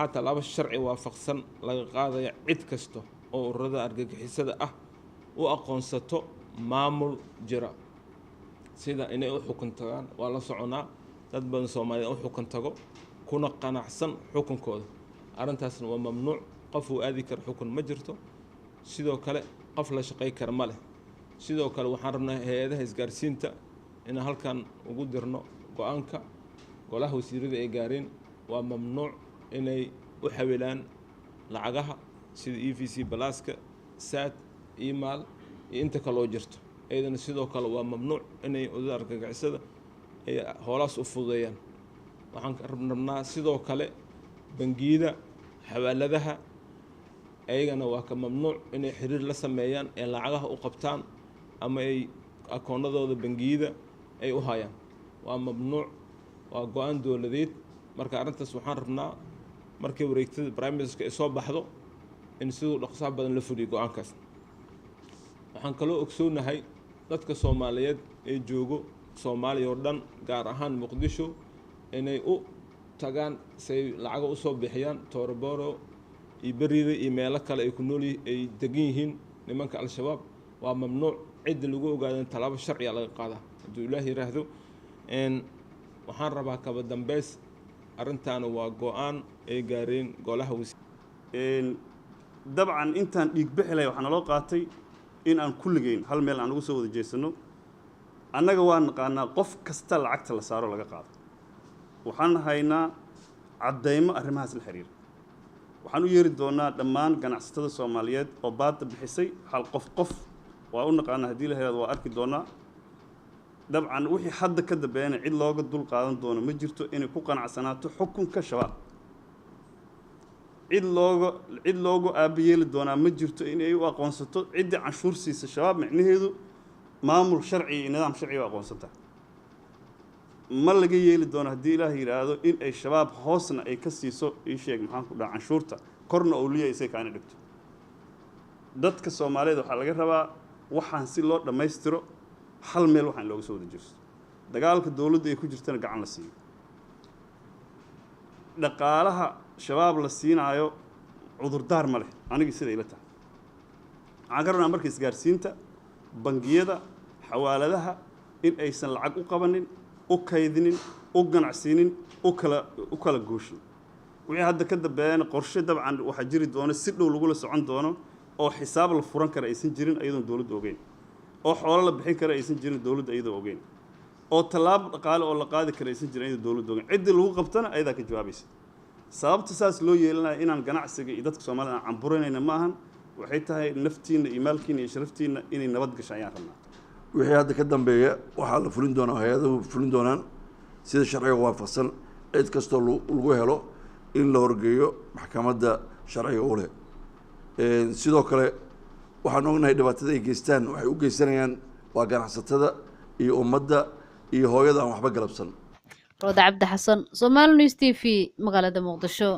waxaa tallaabo sharci waafaqsan laga qaadaya cid kasta oo ururada argagixisada ah u aqoonsato maamul jira sida inay u xukun tagaan waa la soconaa dad badan Soomaaliyeed u xukun tago kuna qanacsan xukunkooda arrintaasna waa mamnuuc qof uu aadi karo xukun ma jirto sidoo kale qof la shaqay kar ma leh sidoo kale waxaan rabnaa hay'adaha isgaarsiinta in halkan ugu dirno go'aanka golaha wasiirada ay gaareen waa mamnuuc inay u xawilaan lacagaha sida EVC Pluska SAT email iyo inta kale oo jirto ayadana sidoo kale waa mamnuuc inay ururada argagixisada ay howlaas u fududeeyaan waxaan rabnaa sidoo kale bangiyada xawaaladaha ayagana waa ka mamnuuc inay xiriir la sameeyaan ee lacagaha u qabtaan ama ay akoonadooda bangiyada ay u hayaan waa mamnuuc waa go'aan dawladeed marka arrintaas waxaan rabnaa markii wareegtada prime minister ay soo baxdo in sidoo dhaqsaha badan la fuliyo go'aankaas waxaan kaloo ogsoonahay dadka Soomaaliyeed ee joogo Soomaaliya oo dhan gaar ahaan Muqdisho inay u tagaan say lacag u soo bixiyaan Toroboro iyo Bariida iyo meelo kale ay ku nool ay degan yihiin nimanka al-shabaab waa mamnuuc cid lagu ogaado talaabo sharci ah laga qaadaa haduu Ilaahay yiraahdo waxaan rabaa kaba dambeys arrintan waa go'aan ay gaareen golaha dabcan intaan dhiig bixilay waxaan loo qaatay in aan kulligeyn hal meel aan ugu soo wada jeesano annaga waan naqaanaa qof kasta lacagta la saaro laga qaado waxaan haynaa cadeymo arrimahaas la xiriir waxaan u yeeri doonaa dhammaan ganacsatada Soomaaliyeed oo baad bixisay hal qof waa u naqaanaa hadii la helaado waa arki doonaa dabcan wixii hadda ka dambeeyana cid looga dul qaadan doono ma jirto inay ku qanacsanaato xukunka shabaab cid loogu aabiyeeli doonaa ma jirto inay u aqoonsato cid canshuur siisa shabaab macnaheedu maamul sharci iyo nidaam sharci oo aqoonsata ma laga yeeli doono hadii Ilaahay yiraahdo in ay shabaab hoosna ay ka siiso ii sheeg maxaan ku dhaca canshuurta korna oo liyaysay kaana dhigto dadka Soomaaliyeed waxa laga rabaa waxaan si loo dhameystiro hal meel waxaan looga soo wada jeesto dagaalka dawladda ay ku jirtana gacan la siiyo dhaqaalaha shabaab la siinaayo cudurdaar ma leh aniga sida ila tahay aan garana markii isgaarsiinta bangiyada xawaaladaha in aysan lacag u qabanin u kaydinin u ganacsiinin u kala gooshin wixii hadda ka dambeeyana qorshe dabcan waxa jiri doona si dhow lagu la socon doono oo xisaab la furan kara aysan jirin ayadoo dawladdu ogeyn oo xoolo la bixin kara aysan jirin dawladda ayadoo ogeyn oo talaab dhaqaale oo la qaadi kara aysan jirin ayadoo dawladdu ogeyn cid lagu qabtana ayada ka jawaabaysa sababta saas loo yeelanayo inaan ganacsiga iyo dadka Soomaaliyeed aan cambureynayna ma ahan waxay tahay naftiina iyo maalkiina iyo sharaftiina inay nabad gashaan ayaan rabnaa wixii hadda ka dambeeya waxaa la fulin doonaa hay'adahu fulin doonaan sida sharciga waafaqsan cid kastoo lagu helo in la horgeeyo maxkamadda sharciga u leh sidoo kale waxaan ognahay dhibaatada ay geystaan waxay u geysanayaan waa ganacsatada iyo ummadda iyo hooyada aan waxba galabsan Roda Cabdi Xasan Somali News TV magaalada Muqdisho